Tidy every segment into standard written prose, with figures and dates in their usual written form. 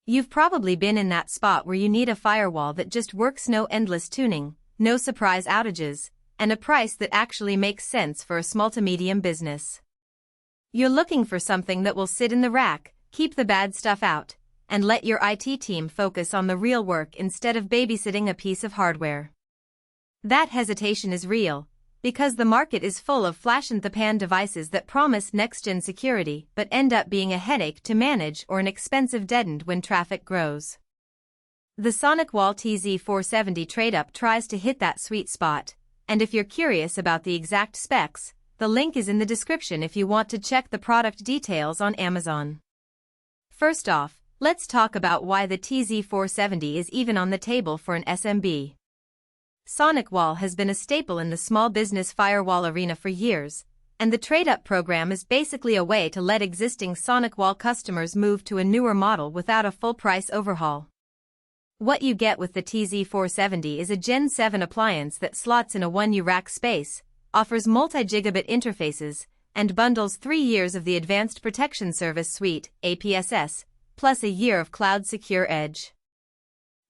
You've probably been in that spot where you need a firewall that just works, no endless tuning, no surprise outages, and a price that actually makes sense for a small to medium business. You're looking for something that will sit in the rack, keep the bad stuff out, and let your IT team focus on the real work instead of babysitting a piece of hardware. That hesitation is real, because the market is full of flash-in-the-pan devices that promise next-gen security but end up being a headache to manage or an expensive dead end when traffic grows. The SonicWall TZ470 TradeUp tries to hit that sweet spot, and if you're curious about the exact specs, the link is in the description if you want to check the product details on Amazon. First off, let's talk about why the TZ470 is even on the table for an SMB. SonicWall has been a staple in the small business firewall arena for years, and the TradeUp program is basically a way to let existing SonicWall customers move to a newer model without a full-price overhaul. What you get with the TZ470 is a Gen 7 appliance that slots in a 1U rack space, offers multi-gigabit interfaces, and bundles 3 years of the Advanced Protection Service Suite, APSS, plus a year of Cloud Secure Edge.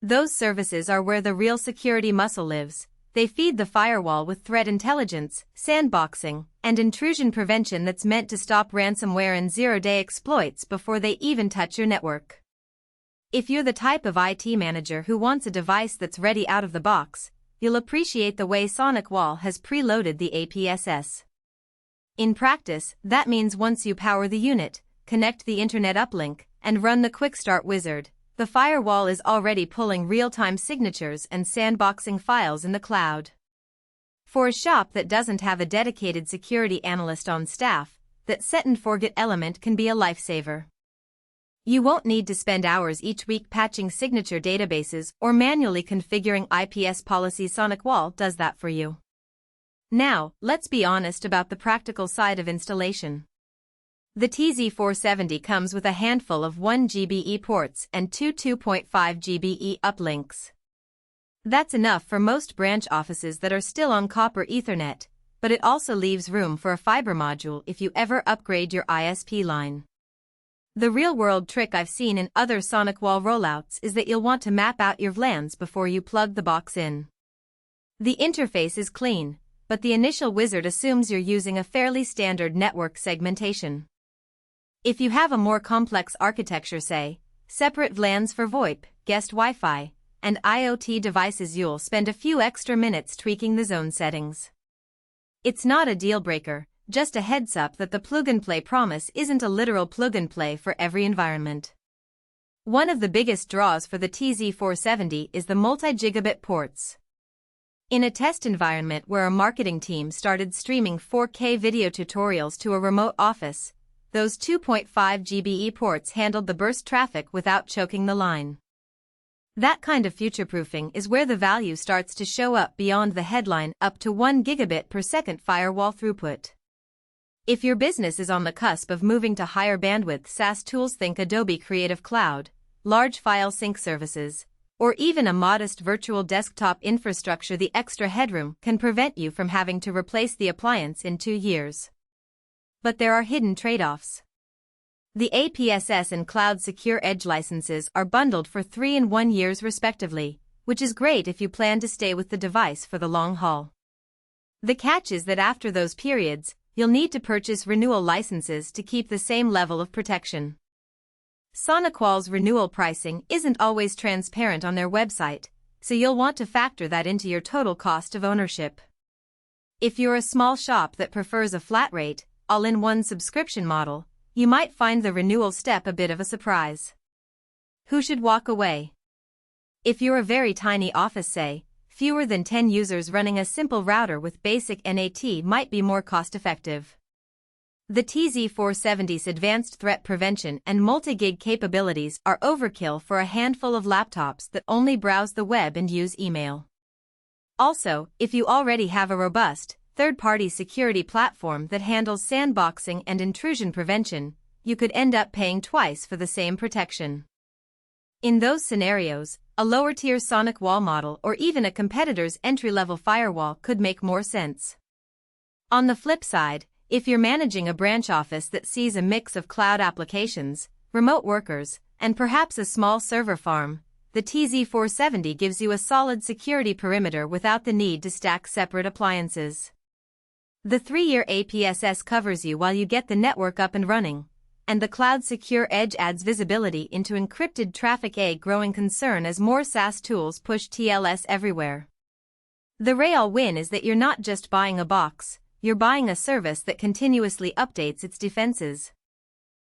Those services are where the real security muscle lives. They feed the firewall with threat intelligence, sandboxing, and intrusion prevention that's meant to stop ransomware and zero-day exploits before they even touch your network. If you're the type of IT manager who wants a device that's ready out of the box, you'll appreciate the way SonicWall has preloaded the APSS. In practice, that means once you power the unit, connect the internet uplink, and run the Quick Start wizard, the firewall is already pulling real-time signatures and sandboxing files in the cloud. For a shop that doesn't have a dedicated security analyst on staff, that set-and-forget element can be a lifesaver. You won't need to spend hours each week patching signature databases or manually configuring IPS policies. SonicWall does that for you. Now, let's be honest about the practical side of installation. The TZ470 comes with a handful of 1 GBE ports and two 2.5 GBE uplinks. That's enough for most branch offices that are still on copper Ethernet, but it also leaves room for a fiber module if you ever upgrade your ISP line. The real-world trick I've seen in other SonicWall rollouts is that you'll want to map out your VLANs before you plug the box in. The interface is clean, but the initial wizard assumes you're using a fairly standard network segmentation. If you have a more complex architecture, say, separate VLANs for VoIP, guest Wi-Fi, and IoT devices, you'll spend a few extra minutes tweaking the zone settings. It's not a deal-breaker, just a heads-up that the plug-and-play promise isn't a literal plug-and-play for every environment. One of the biggest draws for the TZ470 is the multi-gigabit ports. In a test environment where a marketing team started streaming 4K video tutorials to a remote office, those 2.5 GBE ports handled the burst traffic without choking the line. That kind of future-proofing is where the value starts to show up beyond the headline up to 1 gigabit per second firewall throughput. If your business is on the cusp of moving to higher bandwidth SaaS tools, think Adobe Creative Cloud, large file sync services, or even a modest virtual desktop infrastructure, the extra headroom can prevent you from having to replace the appliance in 2 years. But there are hidden trade-offs. The APSS and Cloud Secure Edge licenses are bundled for 3 and 1 years respectively, which is great if you plan to stay with the device for the long haul. The catch is that after those periods, you'll need to purchase renewal licenses to keep the same level of protection. SonicWall's renewal pricing isn't always transparent on their website, so you'll want to factor that into your total cost of ownership. If you're a small shop that prefers a flat rate, all-in-one subscription model, you might find the renewal step a bit of a surprise. Who should walk away? If you're a very tiny office, say, fewer than 10 users, running a simple router with basic NAT might be more cost-effective. The TZ470's advanced threat prevention and multi-gig capabilities are overkill for a handful of laptops that only browse the web and use email. Also, if you already have a robust, third-party security platform that handles sandboxing and intrusion prevention, you could end up paying twice for the same protection. In those scenarios, a lower-tier SonicWall model or even a competitor's entry-level firewall could make more sense. On the flip side, if you're managing a branch office that sees a mix of cloud applications, remote workers, and perhaps a small server farm, the TZ470 gives you a solid security perimeter without the need to stack separate appliances. The 3-year APSS covers you while you get the network up and running, and the Cloud Secure Edge adds visibility into encrypted traffic, a growing concern as more SaaS tools push TLS everywhere. The real win is that you're not just buying a box, you're buying a service that continuously updates its defenses.